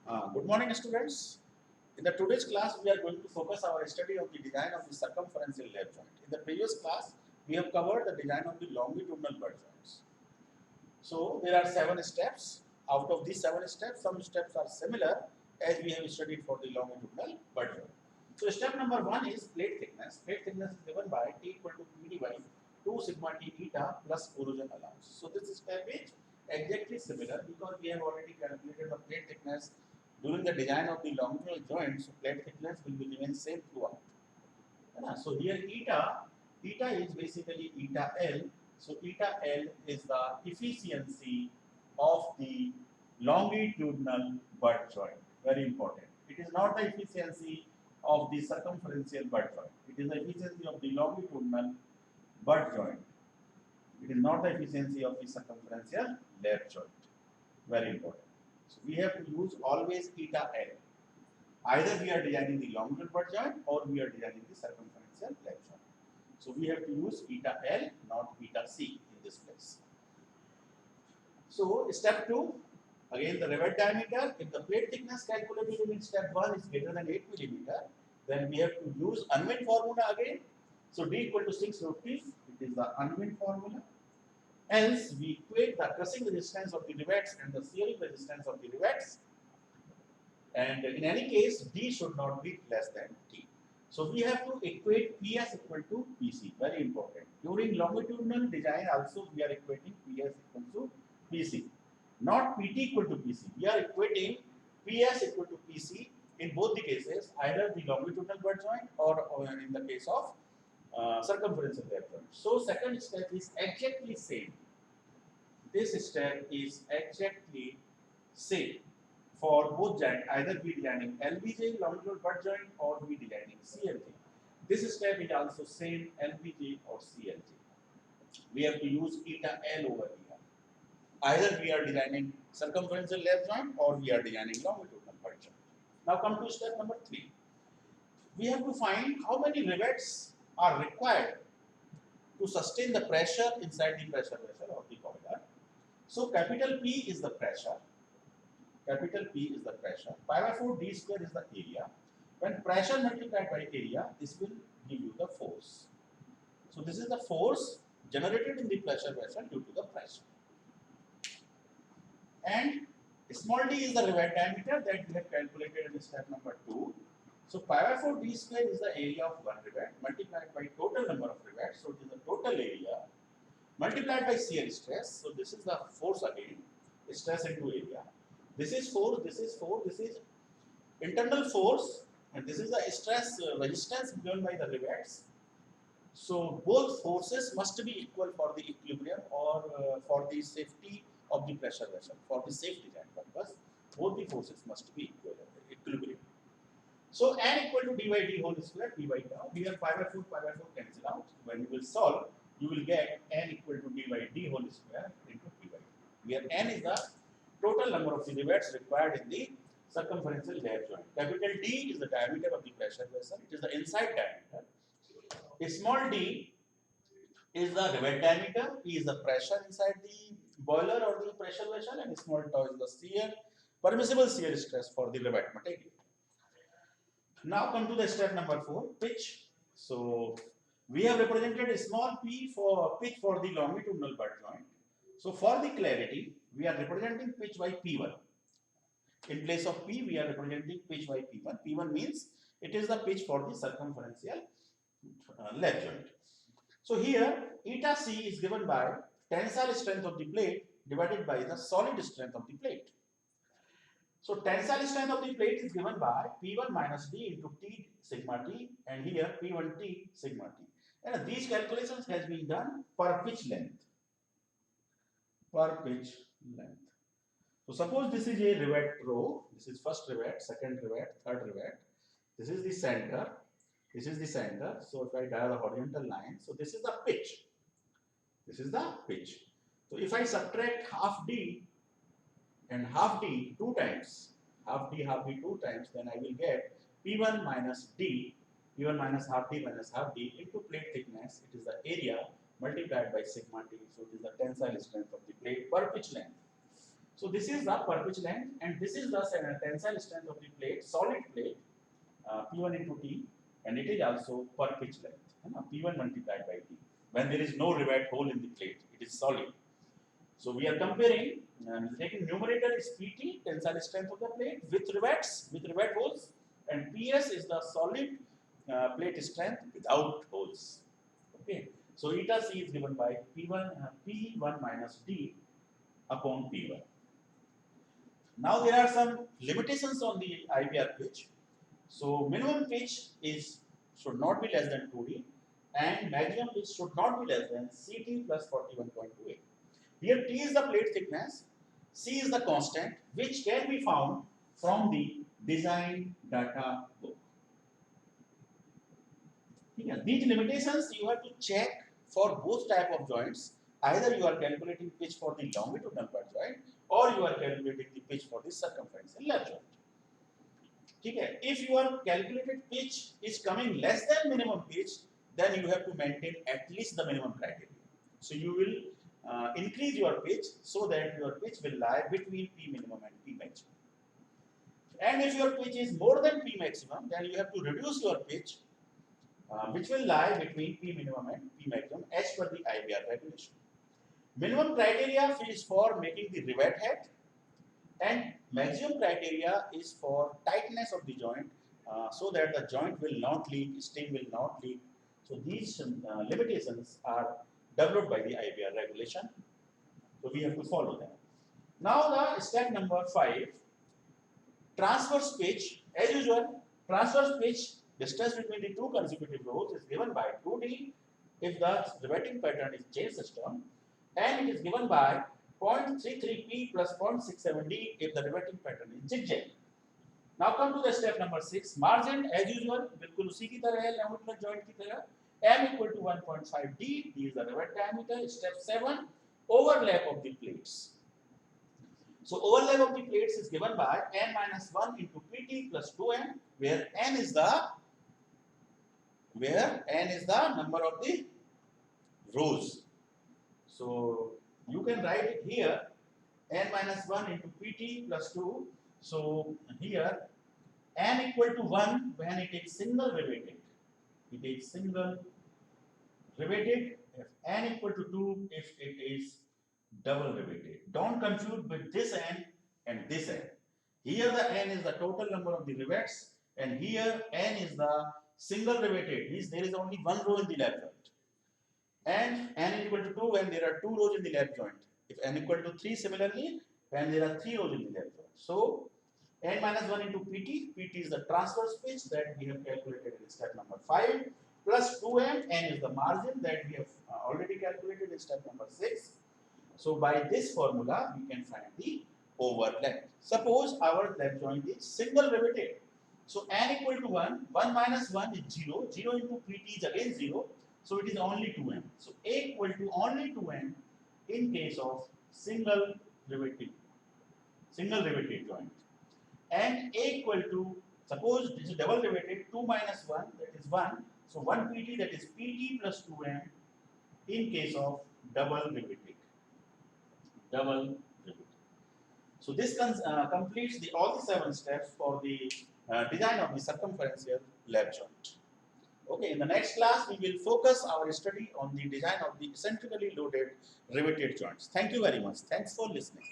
Good morning, students. In the today's class, we are going to focus our study of the design of the circumferential lap joint. In the previous class, we have covered the design of the longitudinal butt joints. So there are 7 steps. Out of these 7 steps, some steps are similar as we have studied for the longitudinal butt joint. So step number 1 is plate thickness. Plate thickness is given by T equal to PD by 2 sigma T eta plus corrosion allowance. So this step is exactly similar because we have already calculated the plate thickness during the design of the longitudinal joint. So plate thickness will be remain same throughout. So here eta is basically eta L. So eta L is the efficiency of the longitudinal butt joint. Very important. It is not the efficiency of the circumferential butt joint. It is the efficiency of the longitudinal butt joint. It is not the efficiency of the circumferential lap joint. Very important. So we have to use always eta L. Either we are designing the longitudinal butt joint or we are designing the circumferential lap joint. So we have to use eta L, not eta C in this place. So step 2, again the rivet diameter. If the plate thickness calculated in step 1 is greater than 8 millimeter, then we have to use Unwin formula again. So D equal to 6 root T, it is the Unwin formula. Else we equate the crushing resistance of the rivets and the shearing resistance of the rivets. And in any case, D should not be less than T. So we have to equate PS equal to PC, very important. During longitudinal design also we are equating PS equal to PC, not PT equal to PC. We are equating PS equal to PC in both the cases, either the longitudinal butt joint or in the case of circumferential lap joint. So second step is exactly same. This step is exactly same for both joint, either we designing LBJ longitudinal butt joint or we designing CLJ. This step is also same LBJ or CLJ. We have to use eta L over here. Either we are designing circumferential lap joint or we are designing longitudinal butt joint. Now come to step number 3. We have to find how many rivets are required to sustain the pressure inside the pressure vessel of the boiler. So capital P is the pressure. Capital P is the pressure. Pi by 4 D square is the area. When pressure multiplied by area, this will give you the force. So this is the force generated in the pressure vessel due to the pressure. And small d is the rivet diameter that we have calculated in step number 2. So pi by 4 D square is the area of one rivet multiplied by total number of rivets. So it is the total area multiplied by shear stress. So this is the force again, stress into area. This is force, this is force, this is internal force, and this is the stress resistance given by the rivets. So both forces must be equal for the equilibrium or for the safety of the pressure vessel. For the safe design purpose, both the forces must be equilibrium. So n equal to d by d whole square, d by tau. Here pi by 4 cancel out. When you will solve, you will get n equal to d by d whole square into d by d. Here n is the total number of the rivets required in the circumferential lap joint. Capital D is the diameter of the pressure vessel. It is the inside diameter. Small d is the rivet diameter. P is the pressure inside the boiler or the pressure vessel, and small tau is the shear, permissible shear stress for the rivet material. Now come to the step number 4, pitch. So we have represented a small p for pitch for the longitudinal butt joint. So for the clarity, we are representing pitch by P1. In place of P, we are representing pitch by P1. P1 means it is the pitch for the circumferential lap joint. So here, eta C is given by tensile strength of the plate divided by the solid strength of the plate. So tensile strength of the plate is given by P1 minus D into T sigma T, and here P1T sigma T. And these calculations has been done per pitch length. Per pitch length. So suppose this is a rivet row. This is first rivet, second rivet, third rivet. This is the center. This is the center. So if I draw the horizontal line, so this is the pitch. This is the pitch. So if I subtract half D and half D two times, half D two times, then I will get P1 minus D, P1 minus half D into plate thickness. It is the area multiplied by sigma T. So it is the tensile strength of the plate per pitch length. So this is the per pitch length, and this is the tensile strength of the plate, solid plate, P1 into T, and it is also per pitch length, P1 multiplied by T. When there is no rivet hole in the plate, it is solid. So we are comparing, taking numerator is PT, tensile strength of the plate, with rivets, with rivet holes, and PS is the solid plate strength without holes. Okay. So eta C is given by P1 minus D upon P1. Now there are some limitations on the IBR pitch. So minimum pitch should not be less than 2D, and maximum pitch should not be less than CT plus 41.28. Here T is the plate thickness, C is the constant, which can be found from the design data book. These limitations you have to check for both type of joints. Either you are calculating pitch for the longitudinal butt joint, or you are calculating the pitch for the circumferential lap joint. Okay. If your calculated pitch is coming less than minimum pitch, then you have to maintain at least the minimum criteria. So you will increase your pitch so that your pitch will lie between P minimum and P maximum. And if your pitch is more than P maximum, then you have to reduce your pitch, which will lie between P minimum and P maximum as per the IBR regulation. Minimum criteria is for making the rivet head, and maximum criteria is for tightness of the joint, so that the joint will not leak, sting will not leak. So these limitations are developed by the IBR regulation. So we have to follow them. Now the step number 5, transverse pitch. As usual, transverse pitch distance between the two consecutive rows is given by 2D if the riveting pattern is chain system, and it is given by 0.33P plus 0.67D if the riveting pattern is zigzag. Now come to the step number 6. Margin as usual बिल्कुल उसी की तरह है, longitudinal joint की तरह. M equal to 1.5D. D is the rivet diameter. Step 7. Overlap of the plates. So overlap of the plates is given by n minus 1 into PT plus 2n, where n is the number of the rows. So you can write it here, n minus 1 into PT plus 2. So here n equal to 1 when it is single riveted. It is single riveted. If n equal to 2 if it is double riveted. Don't confuse with this n and this n. Here the n is the total number of the rivets, and here n is the single riveted. Means there is only one row in the lap joint. And n is equal to 2 when there are 2 rows in the lap joint. If n equal to 3, similarly when there are 3 rows in the lap joint. So n minus 1 into PT. PT is the transverse pitch that we have calculated in step number 5, plus 2m. N is the margin that we have already calculated in step number 6. So by this formula we can find the overlap. Suppose our lap joint is single riveted. So n equal to 1. 1 minus 1 is 0. 0 into PT is again 0. So it is only 2m. So A equal to only 2m in case of single riveted joint. And A equal to, suppose this is double riveted, 2 minus 1, that is 1. So 1 PT, that is PT plus 2m in case of double riveted. So this completes all the 7 steps for the design of the circumferential lap joint. Okay, in the next class we will focus our study on the design of the eccentrically loaded riveted joints. Thank you very much. Thanks for listening.